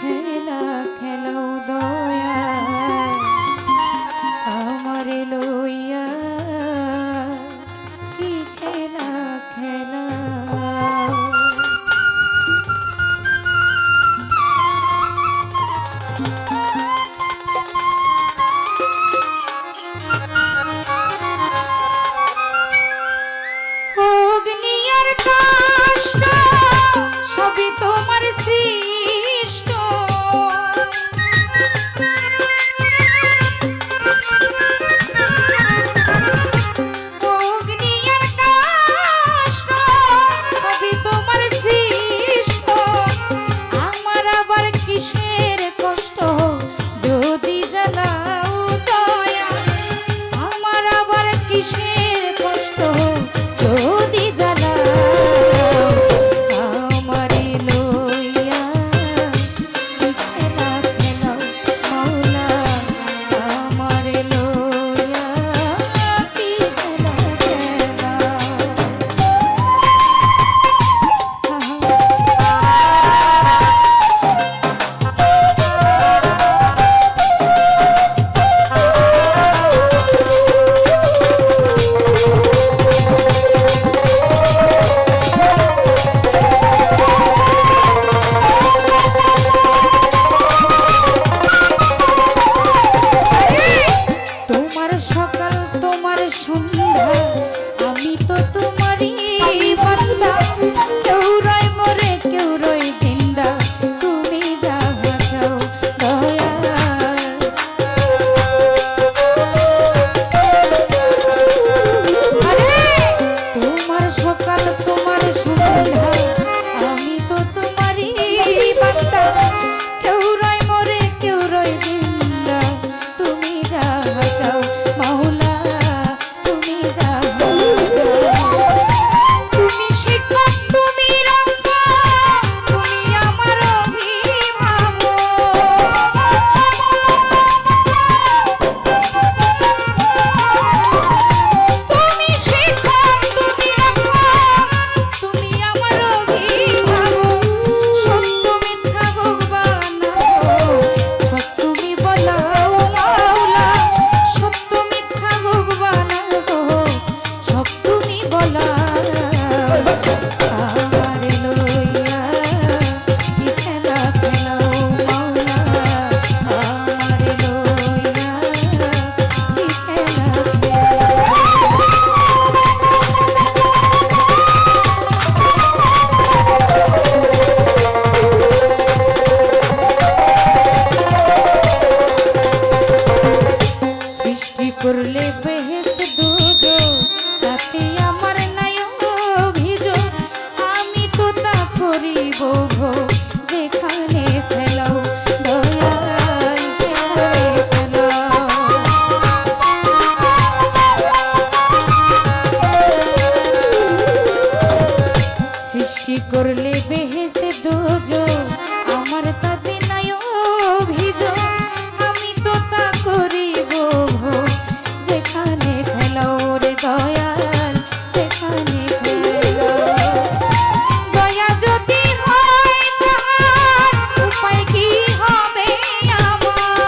খেলা খেলাও দয়া আমারে লইয়া কি খেলা খেলাও। অগ্নি আর কাষ্ঠ সবই তোমার সৃষ্ট, অগ্নি আর কাষ্ঠ সবই তোমার সৃষ্ট, আমার আবার কিসের কষ্ট যদি জ্বালাও দয়া, আমার আবার কিসের কষ্ট যদি জ্বালাও আমারে লইয়া কি খেলা খেলাও মাওলা, আমারে লইয়া কি খেলা খেলাও। তোমার সকাল তোমার সন্ধ্যা আমি তো তোমারই বান্দা, কেউ রয় মরে কেউ রয় জিন্দা তুমি যাহা চাও দয়াল। তোমার সকাল তোমার সন্ধ্যা আমি তো তোমারই বান্দা, কেউ রয় মরে কেউ রয় জিন্দা তুমি যাহা চাও মাওলা, তুমি যাহা চাও। তুমি শিক্ষক তুমি রক্ষক তুমি আমার অভিভাবক, তুমি শিক্ষক তুমি রক্ষক তুমি আমার অভিভাবক, সত্য মিথ্যা ভগবান সব তুমি বলাও মাওলা, সত্য মিথ্যা ভগবান সব তুমি বলাও আমারে লইয়া কি খেলা খেলাও মাওলা, আমারে লইয়া কি খেলা সৃষ্টি করলে বেহেশত দুজক তাতে আমার নাই অভিযোগ, আমি তো তা করিব ভোগ যেখানে ফেলাও দয়াল যেখানে ফেলাও। সৃষ্টি করলে বেহেশত দুজক আমার তাতে নাই অভিযোগ, আমি তো তা করিব ভোগ যেখানে ফেলাও রে দয়াল যেখানে ফেলাও। দয়া যদি হয় তাহার উপায় কি হবে আমার,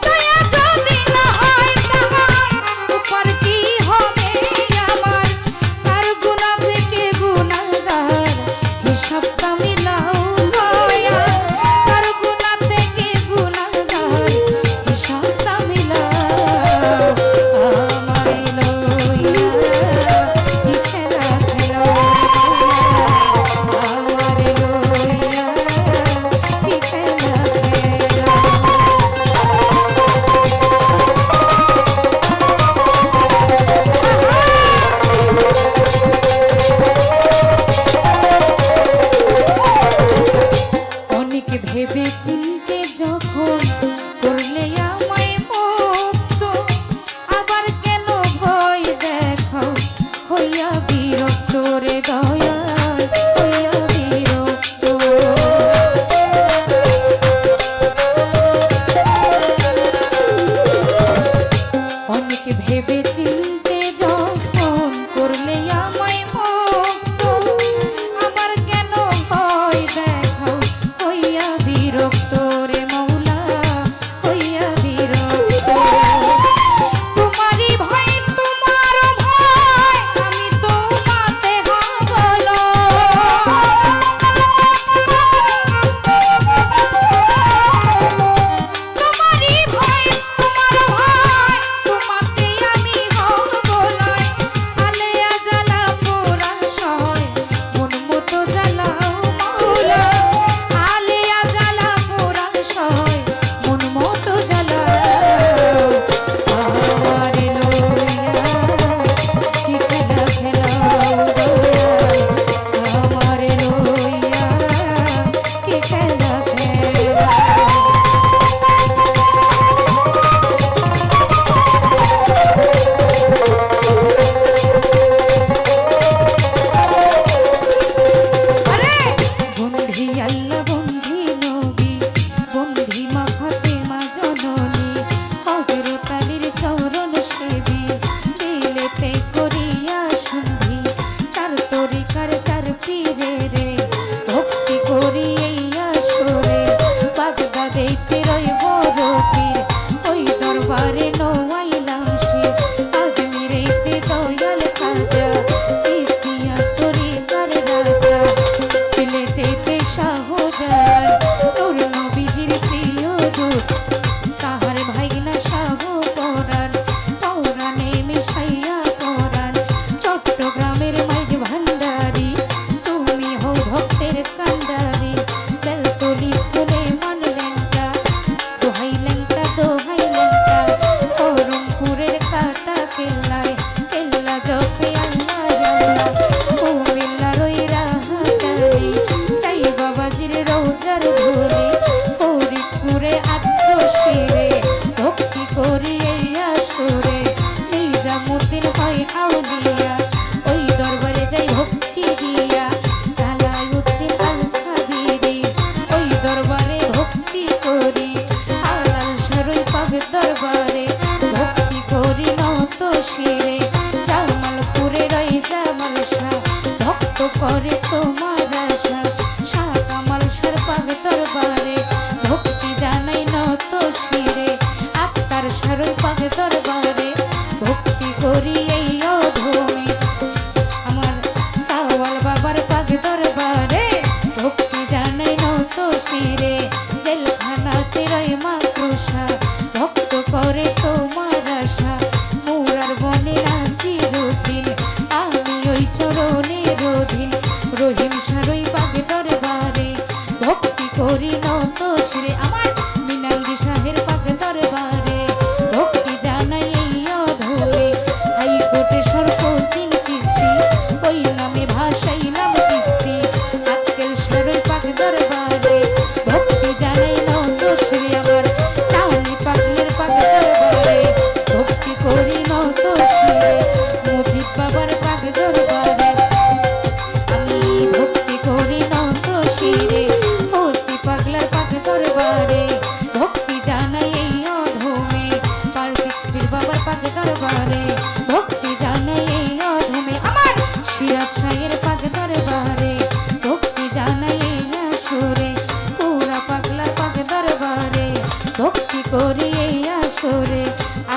দয়া যদি না হয় তাহার উপায় কি হবে আমার, তার গুনাহ থেকে গুনাহগার হিসাবটা মিলাও দয়া, তার গুনাহ থেকে গুনাহগার হিসাবটা মিলাও আমারে লইয়া কি খেলা খেলাও আমারে লইয়া কি খেলা খেলাও। অনেক ভেবে চিনতে যখন করলে আমায় মুক্ত, আবার কেন ভয় দেখাও হইয়া বিরক্ত রে দয়াল হইয়া বিরক্ত। অনেক ভেবে চিনতে যখন করলে আমায় তো শিরে জামালপুরে রই জামাল শাহ ভক্ত করে তোমার আশা শাহ কামাল শাহর পাক দরবারে ভক্তি জানাই নত শিরে আক্তার শাহর পাক দরবারে ভক্তি করি এই অধমে আমার সাওয়াল বাবার পাক দরবারে ভক্তি জানাই নত শিরে জেলখানাতে রই মাকড়সা ভক্ত করে তোমার আশা মুরার বনে নাসিরুদ্দিন আমি ওই চরণের অধীন রহিম শাহরই পাক দরবারে ভক্তি করি নত শিরে আমার মিনাঙ্গি শাহের পাক দরবারে ভক্তি জানাই এই অধমে হাইকোর্টে সর্বদিন চিস্তি ওই নামে ভাসাইলাম কিস্তি আক্কেল শাহরই পাক দরবারে ভক্তি জানাই নত শিরে আমার টানি পাগলের পাক দরবারে ভক্তি করি নত শিরে মুজিব বাবার পাক দরবারে আমি ভক্তি করি নত শিরে ওসি পাগলার পাক দরবারে ভক্তি জানাই এই অধমে পারফেক্ট পীর বাবার পাক দরবারে ভক্তি জানাই এই অধমে আমার সিরাজ শাহের পাক দরবারে ভক্তি জানাই এই আসরে পুরা পাগলার পাক দরবারে ভক্তি করি এই আসরে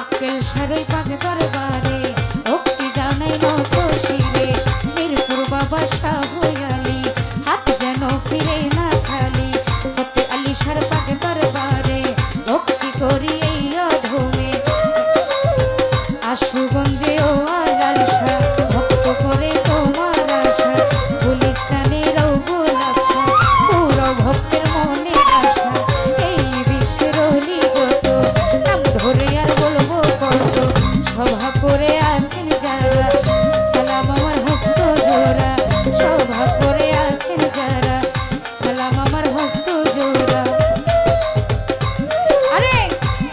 আক্কেল শাহরই পাক দরবারে ভক্তি জানাই নত শিরে মিরপুর বাবা শাহ আলী হাত যেন ফিরে না খালি ফতে আলী শাহর পাক দরবারে ভক্তি করি এই অধমে আশুগঞ্জে ও আলাল শাহ ভক্ত করে তোমার আশা গুলিস্তানের ও গোলাপ শাহ পুরো ভক্তের মনে আশা এই বিশ্বের অলি যত নাম ধরে আর বলবো কত সভা করে আছেন যারা সালাম আমার হস্ত জোড়া সভা করে আছেন যারা সালাম আমার হস্ত জোড়া আরে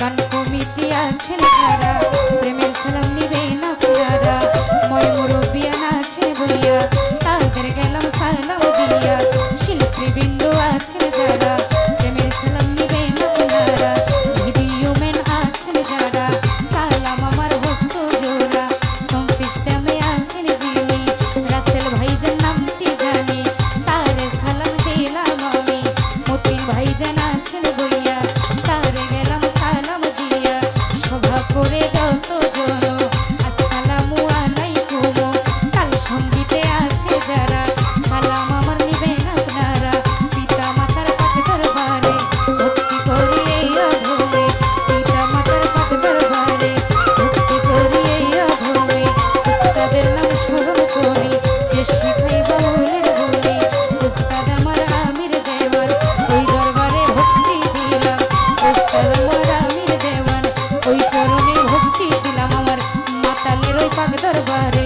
গান কমিটি আছেন যারা প্রেমের সালাম নিবে না পুরারা ময় মুরব্বিয়ান আছেন বইয়া তাদের গেলাম সালাম দিয়া শিল্পী বৃন্দ আছেন যারা প্রেমের সালাম নিবে না পুরারা ভিডিও ম্যান আছেন যারা সালাম আমার হস্ত জোড়া সাউন্ড সিস্টেমে আছেন যিনি রাসেল ভাইজান নামটি জানি তারে সালাম দিলাম আমি মতিন ভাইজান আছেন বইয়া তারে গেলাম সালাম দিয়া সভা করে যত জন আসসালামু আলাইকুম কাল সঙ্গীতে আছে যারা সালাম আমার নিবেন আপনারা পিতা মাতার পাক দরবারে ভক্তি করি এই অধমে পিতা মাতার পাক দরবারে ভক্তি করি এই অধমে উস্তাদের নাম স্মরণ করি যে শিখাই বাউলের বলি উস্তাদ আমার আমির দেওয়ান ওই দরবারে ভক্তি দিলাম উস্তাদ আমার আমির দেওয়ান ওই চরণে ভক্তি দিলাম আমার মাতালের ওই পাক দরবারে